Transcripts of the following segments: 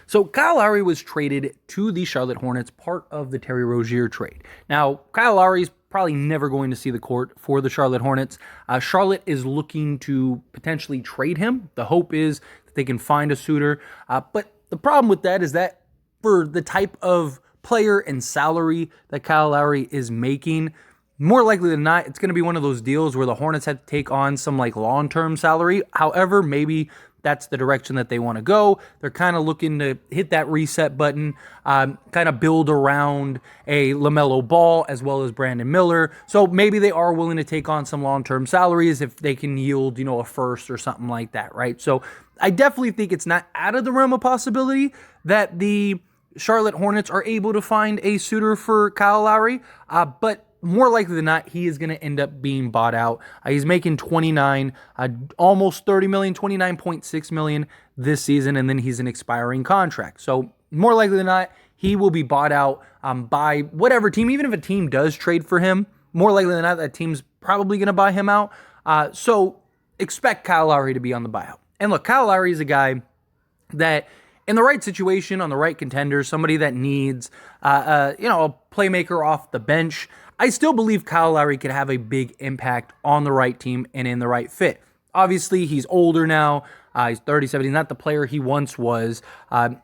So Kyle Lowry was traded to the Charlotte Hornets, part of the Terry Rozier trade. Now, Kyle Lowry is probably never going to see the court for the Charlotte Hornets. Charlotte is looking to potentially trade him. The hope is that they can find a suitor. But the problem with that is that for the type of player and salary that Kyle Lowry is making, more likely than not, it's going to be one of those deals where the Hornets have to take on some like long-term salary. However, maybe that's the direction that they want to go. They're kind of looking to hit that reset button, kind of build around a LaMelo Ball as well as Brandon Miller. So maybe they are willing to take on some long-term salaries if they can yield, a first or something like that, right? So I definitely think it's not out of the realm of possibility that the Charlotte Hornets are able to find a suitor for Kyle Lowry, but more likely than not, he is going to end up being bought out. He's making almost $30 million, $29.6 million this season, and then he's an expiring contract. So more likely than not, he will be bought out by whatever team. Even if a team does trade for him, more likely than not, that team's probably going to buy him out. So expect Kyle Lowry to be on the buyout. And look, Kyle Lowry is a guy that, in the right situation, on the right contender, somebody that needs, a playmaker off the bench, I still believe Kyle Lowry could have a big impact on the right team and in the right fit. Obviously, he's older now. He's 37. He's not the player he once was.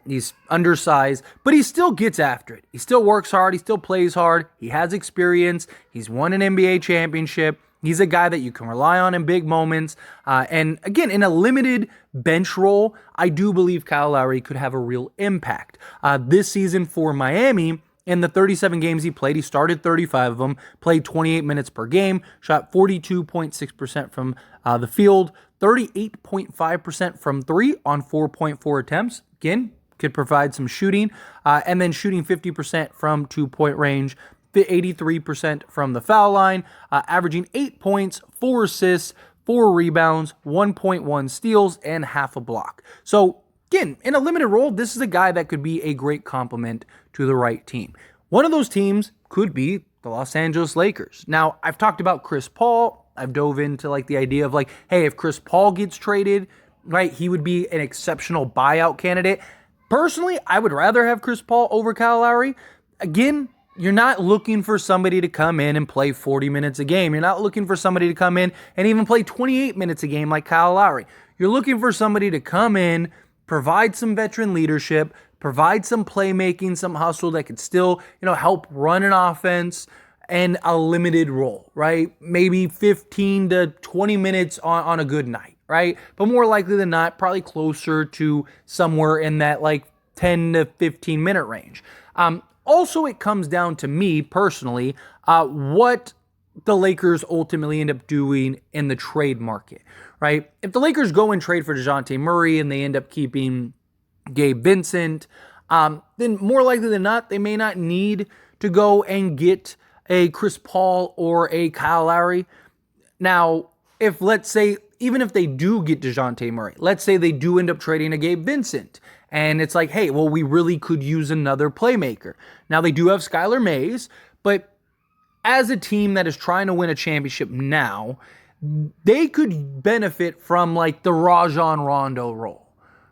He's undersized, but he still gets after it. He still works hard. He still plays hard. He has experience. He's won an NBA championship. He's a guy that you can rely on in big moments. And again, in a limited bench role, I do believe Kyle Lowry could have a real impact. This season for Miami, in the 37 games he played, he started 35 of them, played 28 minutes per game, shot 42.6% from the field, 38.5% from three on 4.4 attempts. Again, could provide some shooting, and then shooting 50% from 2-point range, 83% from the foul line, averaging 8 points, 4 assists, 4 rebounds, 1.1 steals, and half a block. So again, in a limited role, this is a guy that could be a great complement to the right team. One of those teams could be the Los Angeles Lakers. Now, I've talked about Chris Paul. I've dove into the idea of hey, if Chris Paul gets traded, right, he would be an exceptional buyout candidate. Personally, I would rather have Chris Paul over Kyle Lowry. Again, you're not looking for somebody to come in and play 40 minutes a game. You're not looking for somebody to come in and even play 28 minutes a game like Kyle Lowry. You're looking for somebody to come in, provide some veteran leadership, provide some playmaking, some hustle that could still, help run an offense and a limited role, right? Maybe 15 to 20 minutes on a good night, right? But more likely than not, probably closer to somewhere in that 10 to 15 minute range. Also, it comes down to me personally, what the Lakers ultimately end up doing in the trade market, right? If the Lakers go and trade for DeJounte Murray and they end up keeping Gabe Vincent, then more likely than not, they may not need to go and get a Chris Paul or a Kyle Lowry. Now, if let's say, even if they do get DeJounte Murray, let's say they do end up trading a Gabe Vincent, and it's hey, well, we really could use another playmaker. Now, they do have Skylar Mays, but as a team that is trying to win a championship now, they could benefit from the Rajon Rondo role,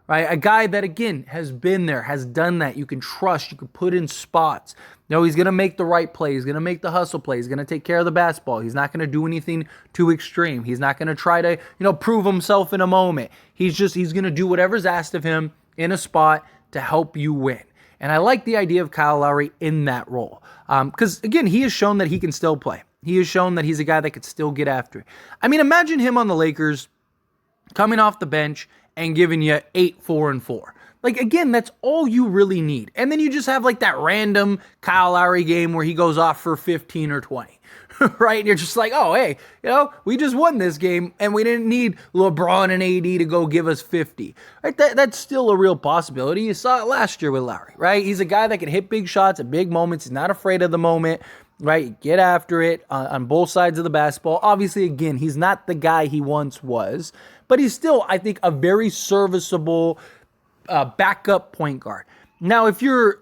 right? A guy that, again, has been there, has done that. You can trust, you can put in spots. He's going to make the right play. He's going to make the hustle play. He's going to take care of the basketball. He's not going to do anything too extreme. He's not going to try to, prove himself in a moment. He's going to do whatever's asked of him in a spot to help you win. And I like the idea of Kyle Lowry in that role. Because, again, he has shown that he can still play. He has shown that he's a guy that could still get after it. I mean, imagine him on the Lakers coming off the bench and giving you 8, 4, and 4. Again, that's all you really need. And then you just have that random Kyle Lowry game where he goes off for 15 or 20. Right? And you're just oh, hey, we just won this game and we didn't need LeBron and AD to go give us 50. Right? That's still a real possibility. You saw it last year with Lowry, right? He's a guy that can hit big shots at big moments. He's not afraid of the moment, right? Get after it on both sides of the basketball. Obviously, again, he's not the guy he once was, but he's still, I think, a very serviceable backup point guard. Now, if you're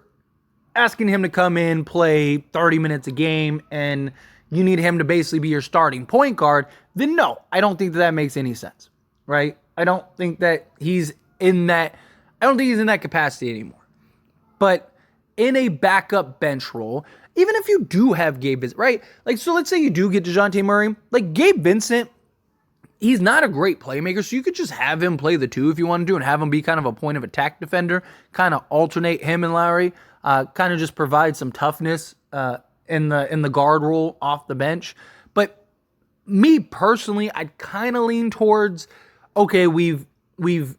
asking him to come in, play 30 minutes a game, and you need him to basically be your starting point guard, then no, I don't think that makes any sense, right? I don't think that he's in that I don't think he's in that capacity anymore. But in a backup bench role, even if you do have Gabe Vincent, right? Like, so let's say you do get DeJounte Murray. Like, Gabe Vincent, he's not a great playmaker, so you could just have him play the two if you want to, and have him be kind of a point of attack defender, kind of alternate him and Lowry, kind of just provide some toughness in the guard role off the bench. But me personally, I'd kind of lean towards, okay, we've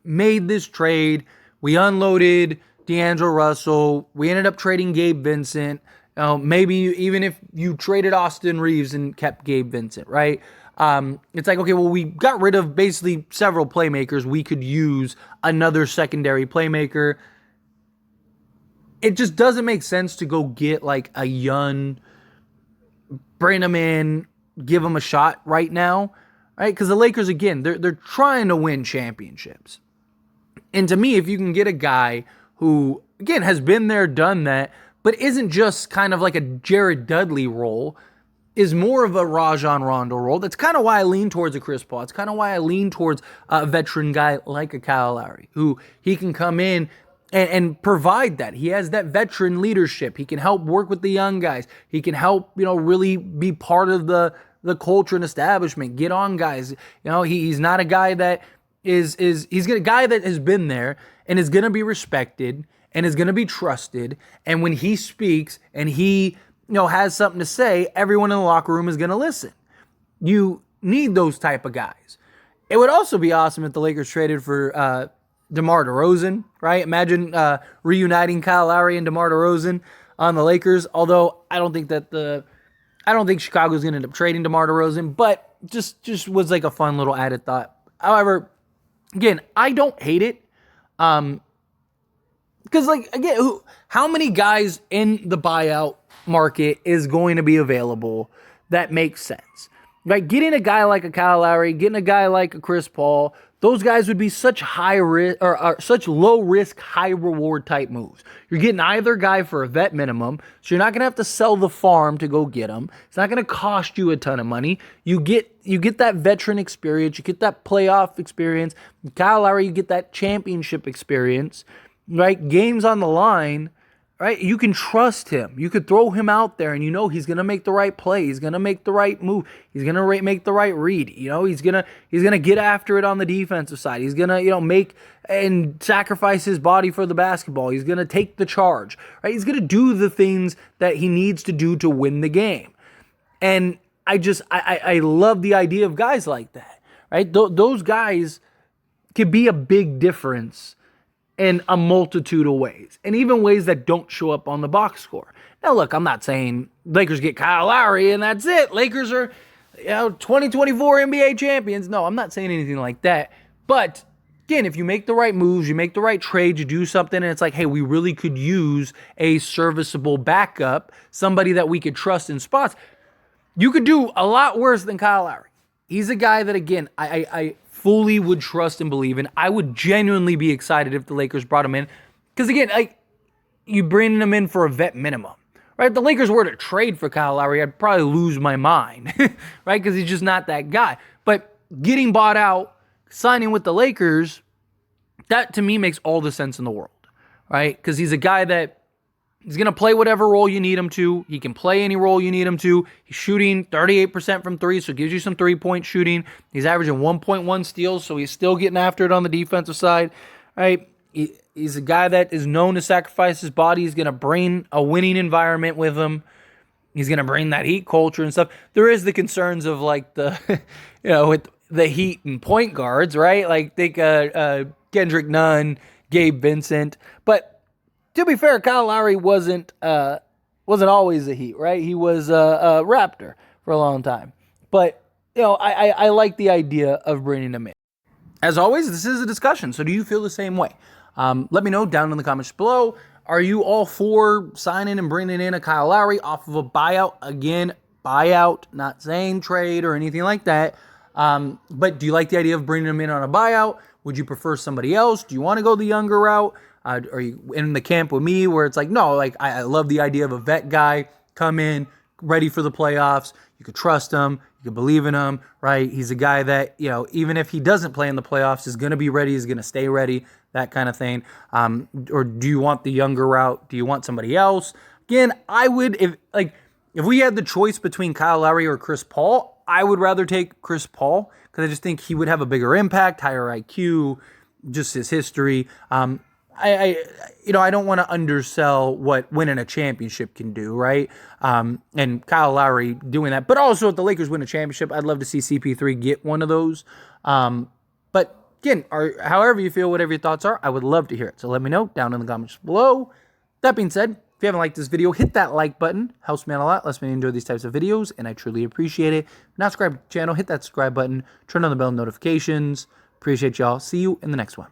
made this trade, we unloaded D'Angelo Russell, we ended up trading Gabe Vincent. Maybe even if you traded Austin Reeves and kept Gabe Vincent, right? It's like, okay, well, we got rid of basically several playmakers. We could use another secondary playmaker. It just doesn't make sense to go get like a young, bring him in, give him a shot right now, right? Because the Lakers, again, they're trying to win championships. And to me, if you can get a guy who, again, has been there, done that, but isn't just kind of like a Jared Dudley role, is more of a Rajon Rondo role. That's kind of why I lean towards a Chris Paul. It's kind of why I lean towards a veteran guy like a Kyle Lowry, who he can come in and provide that. He has that veteran leadership. He can help work with the young guys. He can help, really be part of the culture and establishment. Get on guys. He's not a guy that he's a guy that has been there and is going to be respected and is going to be trusted. And when he speaks and he, has something to say, everyone in the locker room is going to listen. You need those type of guys. It would also be awesome if the Lakers traded for DeMar DeRozan, right? Imagine reuniting Kyle Lowry and DeMar DeRozan on the Lakers. Although I don't think Chicago's going to end up trading DeMar DeRozan, but just was like a fun little added thought. However, again, I don't hate it. Because, again, how many guys in the buyout market is going to be available that makes sense? Right? Getting a guy like a Kyle Lowry, getting a guy like a Chris Paul, those guys would be such high risk or such low risk, high reward type moves. You're getting either guy for a vet minimum, so you're not going to have to sell the farm to go get him. It's not going to cost you a ton of money. You get that veteran experience, you get that playoff experience. Kyle Lowry, you get that championship experience. Right? Games on the line, right? You can trust him. You could throw him out there and he's going to make the right play. He's going to make the right move. He's going to make the right read. He's going to get after it on the defensive side. He's going to, make and sacrifice his body for the basketball. He's going to take the charge, right? He's going to do the things that he needs to do to win the game. And I love the idea of guys like that, right? Those guys could be a big difference in a multitude of ways, and even ways that don't show up on the box score. Now, look, I'm not saying Lakers get Kyle Lowry and that's it. Lakers are, 2024 NBA champions. No, I'm not saying anything like that. But again, if you make the right moves, you make the right trades, you do something, and it's like, hey, we really could use a serviceable backup, somebody that we could trust in spots. You could do a lot worse than Kyle Lowry. He's a guy that, again, I fully would trust and believe in. I would genuinely be excited if the Lakers brought him in. Because, again, you bring him in for a vet minimum. Right? If the Lakers were to trade for Kyle Lowry, I'd probably lose my mind. Right? Because he's just not that guy. But getting bought out, signing with the Lakers, that to me makes all the sense in the world. Right? Because he's a guy that he's going to play whatever role you need him to. He can play any role you need him to. He's shooting 38% from three, so it gives you some three-point shooting. He's averaging 1.1 steals, so he's still getting after it on the defensive side. Right? He's a guy that is known to sacrifice his body. He's going to bring a winning environment with him. He's going to bring that Heat culture and stuff. There is the concerns of the, with the Heat and point guards, right? Like think Kendrick Nunn, Gabe Vincent, but to be fair, Kyle Lowry wasn't always a Heat, right? He was a Raptor for a long time. But, I like the idea of bringing him in. As always, this is a discussion, so do you feel the same way? Let me know down in the comments below. Are you all for signing and bringing in a Kyle Lowry off of a buyout? Again, buyout, not saying trade or anything like that. But do you like the idea of bringing him in on a buyout? Would you prefer somebody else? Do you want to go the younger route? Are you in the camp with me where it's like, no, I love the idea of a vet guy come in, ready for the playoffs. You could trust him. You could believe in him, right? He's a guy that, even if he doesn't play in the playoffs, is going to be ready, is going to stay ready, that kind of thing. Or do you want the younger route? Do you want somebody else? Again, I would, if we had the choice between Kyle Lowry or Chris Paul, I would rather take Chris Paul because I just think he would have a bigger impact, higher IQ, just his history. I don't want to undersell what winning a championship can do, right? And Kyle Lowry doing that. But also, if the Lakers win a championship, I'd love to see CP3 get one of those. But again, however you feel, whatever your thoughts are, I would love to hear it. So let me know down in the comments below. That being said, if you haven't liked this video, hit that like button. Helps me out a lot. Lets me enjoy these types of videos, and I truly appreciate it. If you're not subscribed to the channel, hit that subscribe button. Turn on the bell notifications. Appreciate y'all. See you in the next one.